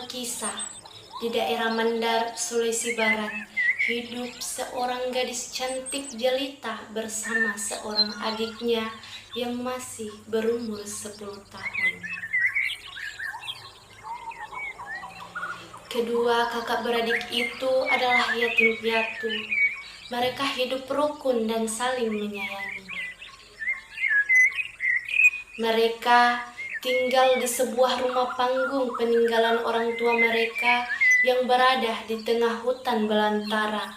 sebuah kisah. Di daerah Mandar, Sulawesi Barat, hidup seorang gadis cantik jelita bersama seorang adiknya yang masih berumur 10 tahun. Kedua kakak beradik itu adalah yatim piatu. Mereka hidup rukun dan saling menyayangi. Mereka tinggal di sebuah rumah panggung peninggalan orang tua mereka yang berada di tengah hutan belantara,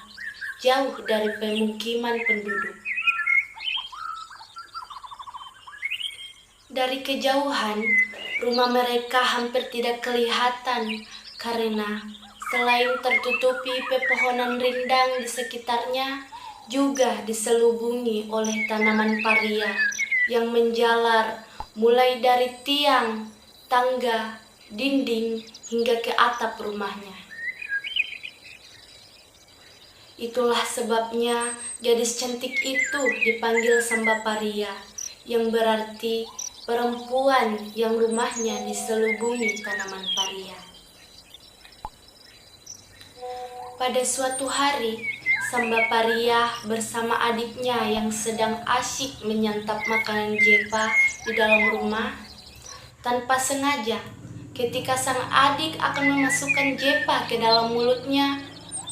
jauh dari pemukiman penduduk. Dari kejauhan, rumah mereka hampir tidak kelihatan karena selain tertutupi pepohonan rindang di sekitarnya, juga diselubungi oleh tanaman paria yang menjalar mulai dari tiang, tangga, dinding, hingga ke atap rumahnya. Itulah sebabnya gadis cantik itu dipanggil Samba Paria, yang berarti perempuan yang rumahnya diselubungi tanaman paria. Pada suatu hari, Samba Paria bersama adiknya yang sedang asyik menyantap makanan jepa di dalam rumah, tanpa sengaja ketika sang adik akan memasukkan jepa ke dalam mulutnya,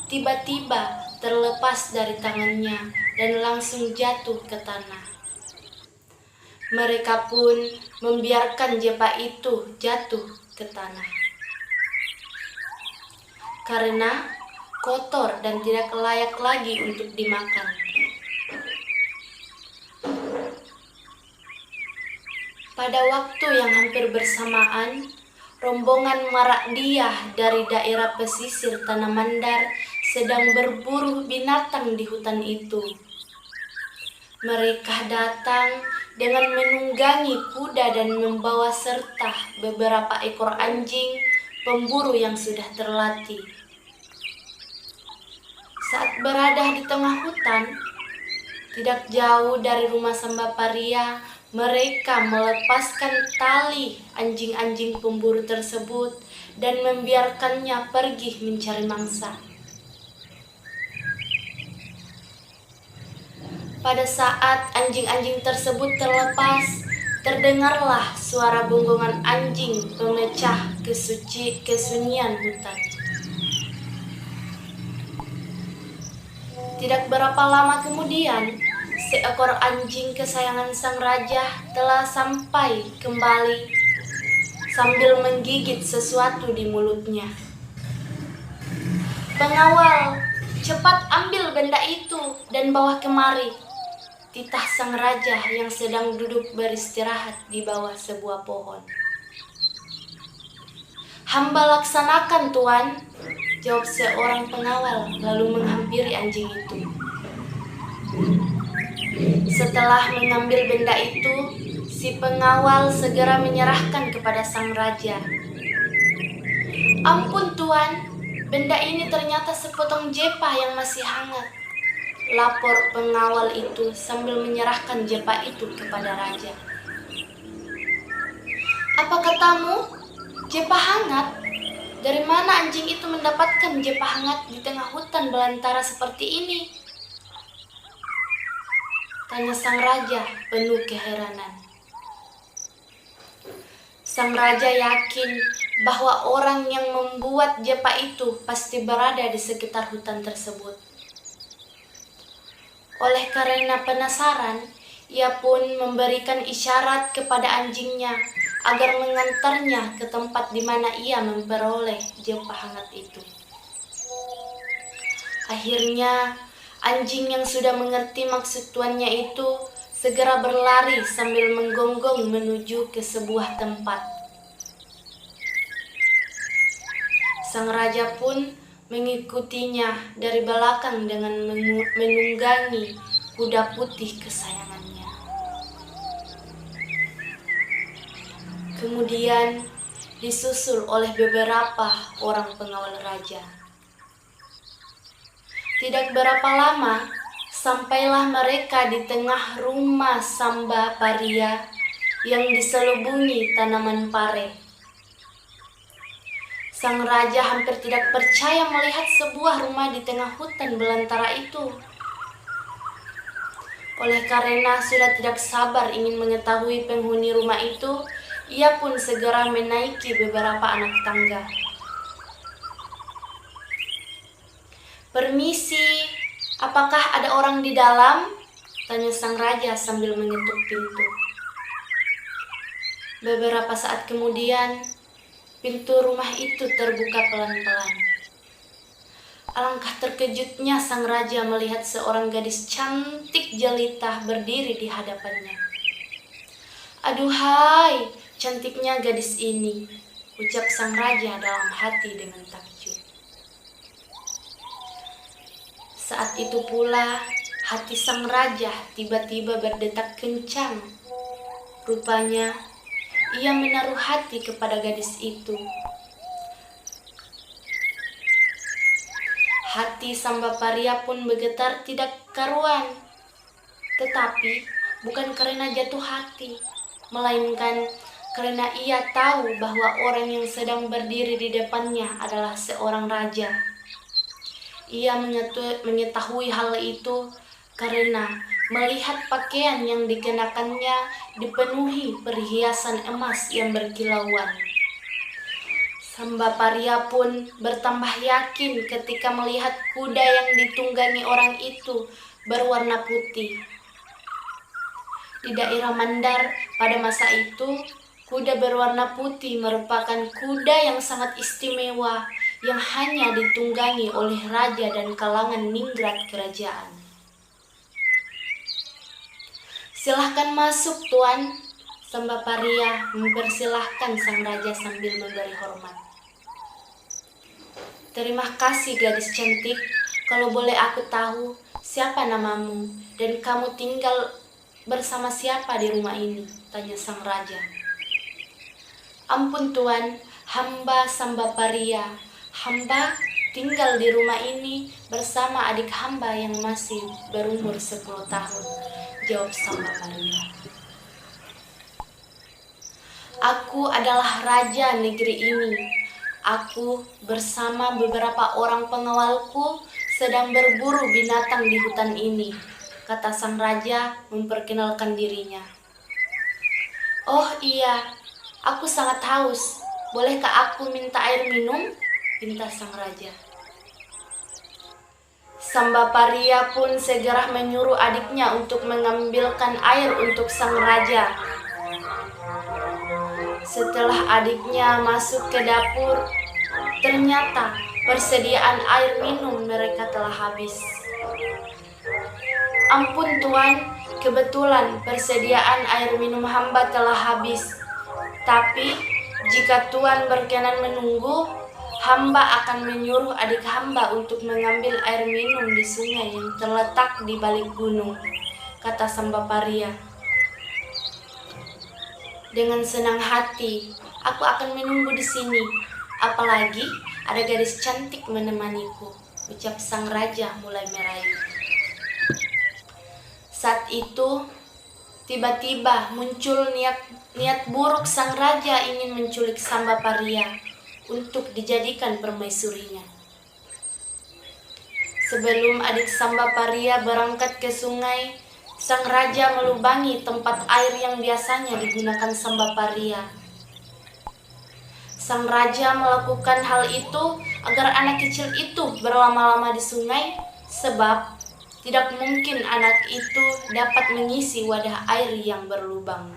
tiba-tiba terlepas dari tangannya dan langsung jatuh ke tanah. Mereka pun membiarkan jepa itu jatuh ke tanah karena kotor dan tidak layak lagi untuk dimakan. Pada waktu yang hampir bersamaan, rombongan Marak Diah dari daerah pesisir Tanah Mandar sedang berburu binatang di hutan itu. Mereka datang dengan menunggangi kuda dan membawa serta beberapa ekor anjing pemburu yang sudah terlatih. Saat berada di tengah hutan, tidak jauh dari rumah Samba Paria, mereka melepaskan tali anjing-anjing pemburu tersebut dan membiarkannya pergi mencari mangsa. Pada saat anjing-anjing tersebut terlepas, terdengarlah suara gonggongan anjing pemecah kesunyian hutan. Tidak berapa lama kemudian, seekor anjing kesayangan sang raja telah sampai kembali sambil menggigit sesuatu di mulutnya. "Pengawal, cepat ambil benda itu dan bawa kemari," titah sang raja yang sedang duduk beristirahat di bawah sebuah pohon. "Hamba laksanakan, Tuan," jawab seorang pengawal lalu menghampiri anjing itu. Setelah mengambil benda itu, si pengawal segera menyerahkan kepada sang raja. "Ampun Tuan, benda ini ternyata sepotong jepa yang masih hangat," lapor pengawal itu sambil menyerahkan jepa itu kepada raja. "Apa katamu? Jepa hangat? Dari mana anjing itu mendapatkan jepa hangat di tengah hutan belantara seperti ini?" tanya sang raja penuh keheranan. Sang raja yakin bahwa orang yang membuat jepa itu pasti berada di sekitar hutan tersebut. Oleh karena penasaran, ia pun memberikan isyarat kepada anjingnya agar mengantarnya ke tempat di mana ia memperoleh jepa hangat itu. Akhirnya, anjing yang sudah mengerti maksud tuannya itu segera berlari sambil menggonggong menuju ke sebuah tempat. Sang raja pun mengikutinya dari belakang dengan menunggangi kuda putih kesayangannya. Kemudian disusul oleh beberapa orang pengawal raja. Tidak berapa lama, sampailah mereka di tengah rumah Samba Paria yang diselubungi tanaman pare. Sang raja hampir tidak percaya melihat sebuah rumah di tengah hutan belantara itu. Oleh karena sudah tidak sabar ingin mengetahui penghuni rumah itu, ia pun segera menaiki beberapa anak tangga. "Permisi, apakah ada orang di dalam?" tanya sang raja sambil mengetuk pintu. Beberapa saat kemudian, pintu rumah itu terbuka pelan-pelan. Alangkah terkejutnya sang raja melihat seorang gadis cantik jelita berdiri di hadapannya. "Aduhai, cantiknya gadis ini," ucap sang raja dalam hati dengan takjub. Saat itu pula, hati sang raja tiba-tiba berdetak kencang. Rupanya, ia menaruh hati kepada gadis itu. Hati Sambapariya pun bergetar tidak karuan. Tetapi bukan karena jatuh hati, melainkan karena ia tahu bahwa orang yang sedang berdiri di depannya adalah seorang raja. Ia mengetahui hal itu karena melihat pakaian yang dikenakannya dipenuhi perhiasan emas yang berkilauan. Sambapariya pun bertambah yakin ketika melihat kuda yang ditunggangi orang itu berwarna putih. Di daerah Mandar pada masa itu, kuda berwarna putih merupakan kuda yang sangat istimewa yang hanya ditunggangi oleh raja dan kalangan ningrat kerajaan. "Silahkan masuk, Tuan," Sambapariya mempersilahkan sang raja sambil memberi hormat. "Terima kasih gadis cantik, kalau boleh aku tahu siapa namamu dan kamu tinggal bersama siapa di rumah ini?" tanya sang raja. "Ampun Tuan, hamba Sambapariya. Hamba tinggal di rumah ini bersama adik hamba yang masih berumur 10 tahun, jawab Sambapariya. "Aku adalah raja negeri ini. Aku bersama beberapa orang pengawalku sedang berburu binatang di hutan ini," kata sang raja memperkenalkan dirinya. "Oh iya, aku sangat haus. Bolehkah aku minta air minum?" pinta sang raja. Sambapariya pun segera menyuruh adiknya untuk mengambilkan air untuk sang raja. Setelah adiknya masuk ke dapur, ternyata persediaan air minum mereka telah habis. "Ampun Tuan, kebetulan persediaan air minum hamba telah habis. Tapi jika Tuan berkenan menunggu, hamba akan menyuruh adik hamba untuk mengambil air minum di sungai yang terletak di balik gunung," kata Sambapariya. "Dengan senang hati, aku akan menunggu di sini. Apalagi ada gadis cantik menemaniku," ucap sang raja mulai merayu. Saat itu, tiba-tiba muncul niat buruk sang raja ingin menculik Sambapariya untuk dijadikan permaisurinya. Sebelum adik Sambapariya berangkat ke sungai, sang raja melubangi tempat air yang biasanya digunakan Sambapariya. Sang raja melakukan hal itu agar anak kecil itu berlama-lama di sungai, sebab tidak mungkin anak itu dapat mengisi wadah air yang berlubang.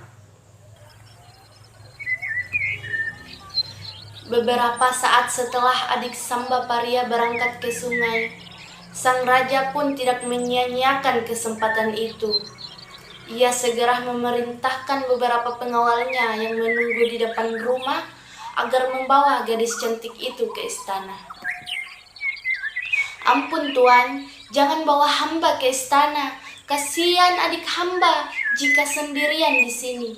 Beberapa saat setelah adik Sambapariya berangkat ke sungai, sang raja pun tidak menyia-nyiakan kesempatan itu. Ia segera memerintahkan beberapa pengawalnya yang menunggu di depan rumah agar membawa gadis cantik itu ke istana. "Ampun Tuan, jangan bawa hamba ke istana. Kasihan adik hamba jika sendirian di sini,"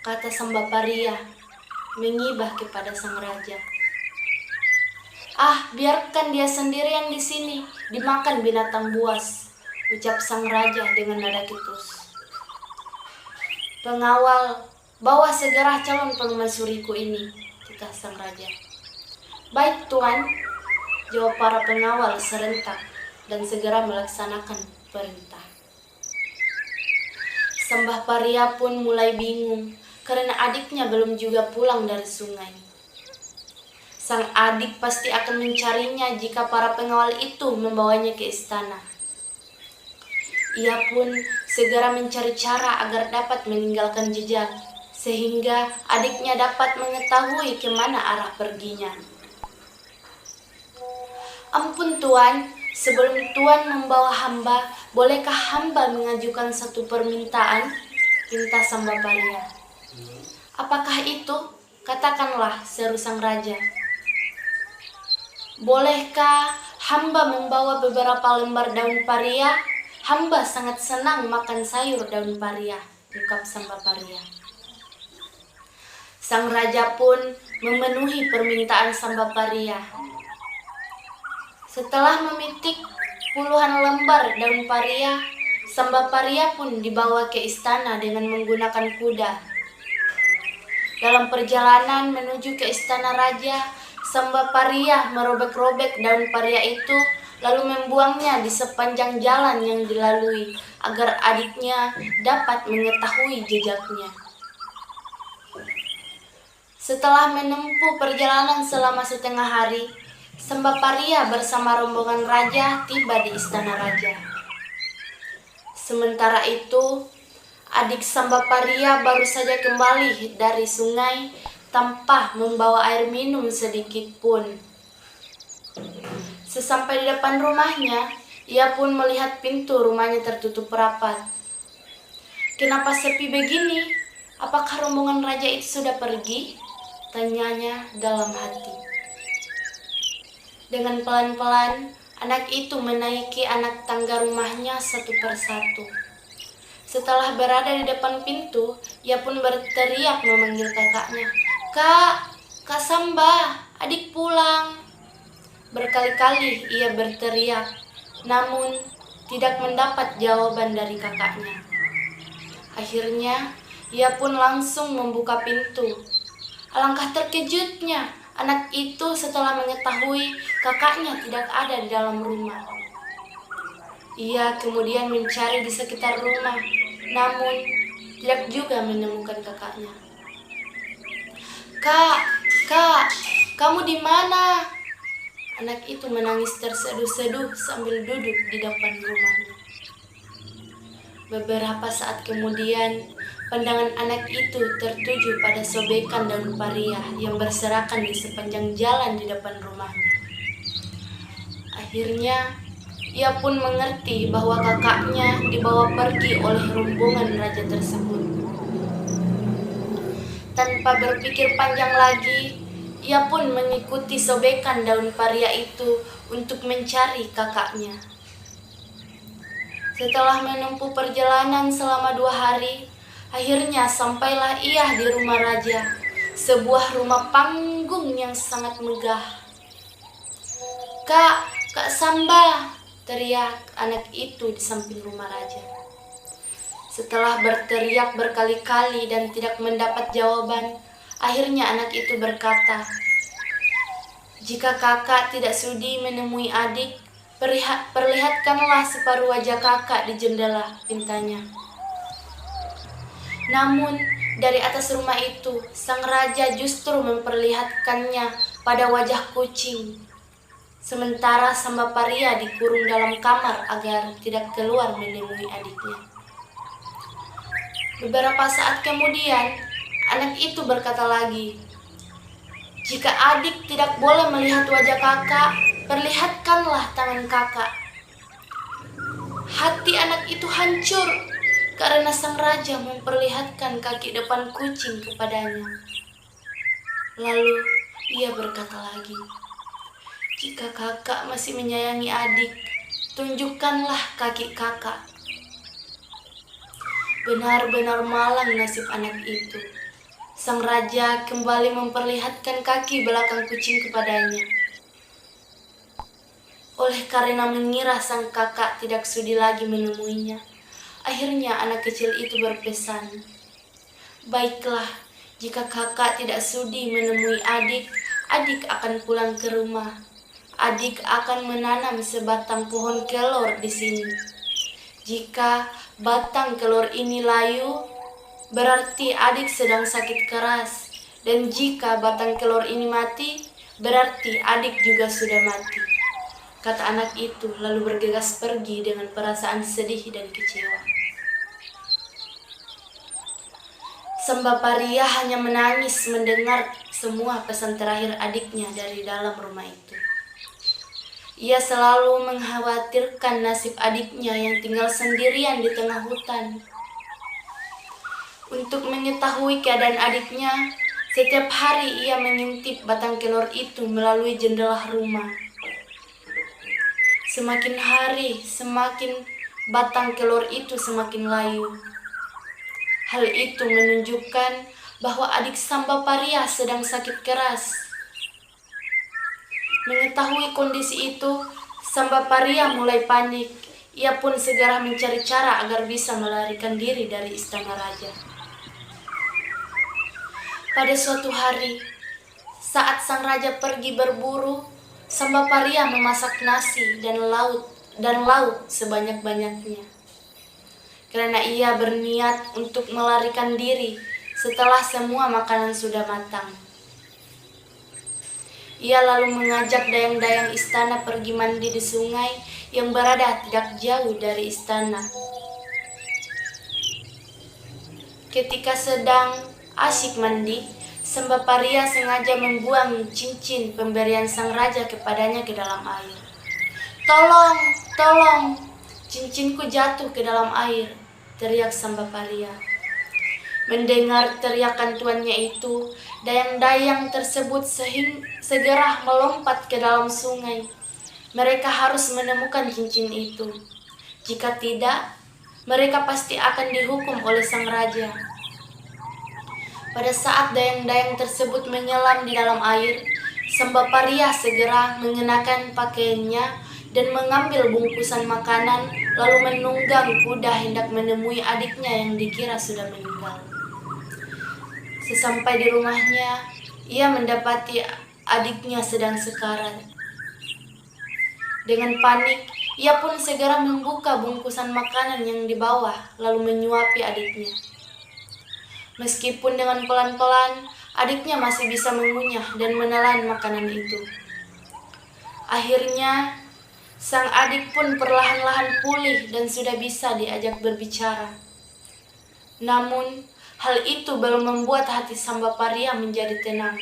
kata Sambapariya, mengibah kepada sang raja. "Ah, biarkan dia sendirian di sini, dimakan binatang buas," ucap sang raja dengan nada ketus. "Pengawal, bawa segera calon permaisuriku ini," kata sang raja. "Baik, Tuan," jawab para pengawal serentak dan segera melaksanakan perintah. Sambah Paria pun mulai bingung karena adiknya belum juga pulang dari sungai. Sang adik pasti akan mencarinya jika para pengawal itu membawanya ke istana. Ia pun segera mencari cara agar dapat meninggalkan jejak, sehingga adiknya dapat mengetahui kemana arah perginya. "Ampun Tuan, sebelum Tuan membawa hamba, bolehkah hamba mengajukan satu permintaan?" pinta Sambah Paria. "Apakah itu? Katakanlah," seru sang raja. "Bolehkah hamba membawa beberapa lembar daun paria? Hamba sangat senang makan sayur daun paria," ungkap Sambah Paria. Sang raja pun memenuhi permintaan Sambah Paria. Setelah memitik puluhan lembar daun paria, Sambah Paria pun dibawa ke istana dengan menggunakan kuda. Dalam perjalanan menuju ke istana raja, Sambah Paria merobek-robek daun paria itu, lalu membuangnya di sepanjang jalan yang dilalui agar adiknya dapat mengetahui jejaknya. Setelah menempuh perjalanan selama setengah hari, Sambah Paria bersama rombongan raja tiba di istana raja. Sementara itu, adik Sambah Paria baru saja kembali dari sungai tanpa membawa air minum sedikit pun. Sesampai di depan rumahnya, ia pun melihat pintu rumahnya tertutup rapat. "Kenapa sepi begini? Apakah rombongan raja itu sudah pergi?" tanyanya dalam hati. Dengan pelan-pelan, anak itu menaiki anak tangga rumahnya satu persatu. Setelah berada di depan pintu, ia pun berteriak memanggil kakaknya. Kak Sambah, adik pulang." Berkali-kali ia berteriak, namun tidak mendapat jawaban dari kakaknya. Akhirnya, ia pun langsung membuka pintu. Alangkah terkejutnya anak itu setelah mengetahui kakaknya tidak ada di dalam rumah. Ia kemudian mencari di sekitar rumah, namun tidak juga menemukan kakaknya. Kak, kamu di mana?" Anak itu menangis terseduh-seduh sambil duduk di depan rumahnya. Beberapa saat kemudian, pandangan anak itu tertuju pada sobekan daun paria yang berserakan di sepanjang jalan di depan rumahnya. Akhirnya, ia pun mengerti bahwa kakaknya dibawa pergi oleh rombongan raja tersebut. Tanpa berpikir panjang lagi, ia pun mengikuti sobekan daun paria itu untuk mencari kakaknya. Setelah menempuh perjalanan selama 2 hari, akhirnya sampailah ia di rumah raja, sebuah rumah panggung yang sangat megah. Kak Sambah," teriak anak itu di samping rumah raja. Setelah berteriak berkali-kali dan tidak mendapat jawaban, akhirnya anak itu berkata, "Jika kakak tidak sudi menemui adik, perlihatkanlah separuh wajah kakak di jendela," pintanya. Namun, dari atas rumah itu, sang raja justru memperlihatkannya pada wajah kucing. Sementara Sambah Paria dikurung dalam kamar agar tidak keluar menemui adiknya. Beberapa saat kemudian, anak itu berkata lagi, "Jika adik tidak boleh melihat wajah kakak, perlihatkanlah tangan kakak." Hati anak itu hancur karena sang raja memperlihatkan kaki depan kucing kepadanya. Lalu ia berkata lagi, "Jika kakak masih menyayangi adik, tunjukkanlah kaki kakak." Benar-benar malang nasib anak itu. Sang raja kembali memperlihatkan kaki belakang kucing kepadanya. Oleh karena mengira sang kakak tidak sudi lagi menemuinya, akhirnya anak kecil itu berpesan, "Baiklah, jika kakak tidak sudi menemui adik, adik akan pulang ke rumah. Adik akan menanam sebatang pohon kelor di sini. Jika batang kelor ini layu, berarti adik sedang sakit keras. Dan jika batang kelor ini mati, berarti adik juga sudah mati. Kata anak itu lalu bergegas pergi dengan perasaan sedih dan kecewa. Samba Paria hanya menangis mendengar semua pesan terakhir adiknya dari dalam rumah itu. Ia selalu mengkhawatirkan nasib adiknya yang tinggal sendirian di tengah hutan. Untuk mengetahui keadaan adiknya, setiap hari ia mengintip batang kelor itu melalui jendela rumah. Semakin hari, semakin batang kelor itu semakin layu. Hal itu menunjukkan bahwa adik Samba Paria sedang sakit keras. Mengetahui kondisi itu, Samba Paria mulai panik. Ia pun segera mencari cara agar bisa melarikan diri dari istana raja. Pada suatu hari, saat sang raja pergi berburu, Samba Paria memasak nasi dan lauk sebanyak-banyaknya. Karena ia berniat untuk melarikan diri setelah semua makanan sudah matang. Ia lalu mengajak dayang-dayang istana pergi mandi di sungai yang berada tidak jauh dari istana. Ketika sedang asyik mandi, Samba Paria sengaja membuang cincin pemberian sang raja kepadanya ke dalam air. "Tolong, tolong, cincinku jatuh ke dalam air," teriak Samba Paria. Mendengar teriakan tuannya itu, dayang-dayang tersebut segera melompat ke dalam sungai. Mereka harus menemukan cincin itu. Jika tidak, mereka pasti akan dihukum oleh sang raja. Pada saat dayang-dayang tersebut menyelam di dalam air, Samba Paria segera mengenakan pakaiannya dan mengambil bungkusan makanan, lalu menunggang kuda hendak menemui adiknya yang dikira sudah meninggal. Sesampai di rumahnya, ia mendapati adiknya sedang sekarat. Dengan panik, ia pun segera membuka bungkusan makanan yang di bawah, lalu menyuapi adiknya. Meskipun dengan pelan-pelan, adiknya masih bisa mengunyah dan menelan makanan itu. Akhirnya, sang adik pun perlahan-lahan pulih dan sudah bisa diajak berbicara. Namun, hal itu belum membuat hati Samba Paria menjadi tenang,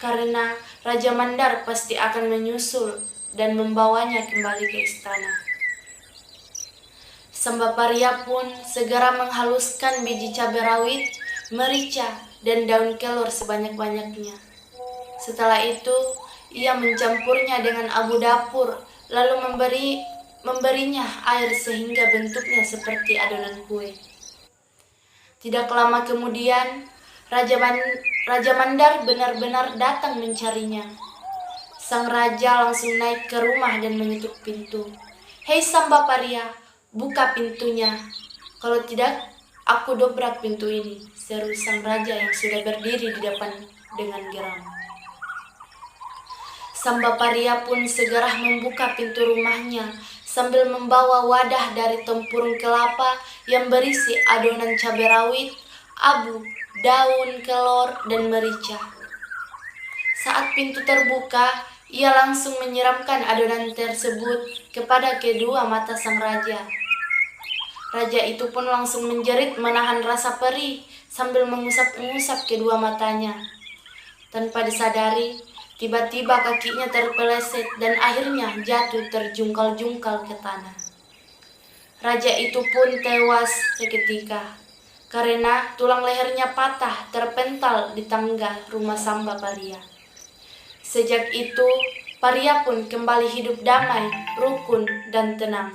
karena Raja Mandar pasti akan menyusul dan membawanya kembali ke istana. Samba Paria pun segera menghaluskan biji cabai rawit, merica, dan daun kelor sebanyak-banyaknya. Setelah itu, ia mencampurnya dengan abu dapur, lalu memberinya air sehingga bentuknya seperti adonan kue. Tidak lama kemudian, Raja Mandar benar-benar datang mencarinya. Sang raja langsung naik ke rumah dan mengetuk pintu. "Hei Samba Paria, buka pintunya. Kalau tidak, aku dobrak pintu ini," seru sang raja yang sudah berdiri di depan dengan geram. Samba Paria pun segera membuka pintu rumahnya sambil membawa wadah dari tempurung kelapa yang berisi adonan cabai rawit, abu, daun kelor, dan merica. Saat pintu terbuka, ia langsung menyiramkan adonan tersebut kepada kedua mata sang raja. Raja itu pun langsung menjerit menahan rasa perih sambil mengusap-ngusap kedua matanya. Tanpa disadari, tiba-tiba kakinya terpeleset dan akhirnya jatuh terjungkal-jungkal ke tanah. Raja itu pun tewas seketika karena tulang lehernya patah terpental di tangga rumah Samba Paria. Sejak itu, Paria pun kembali hidup damai, rukun, dan tenang.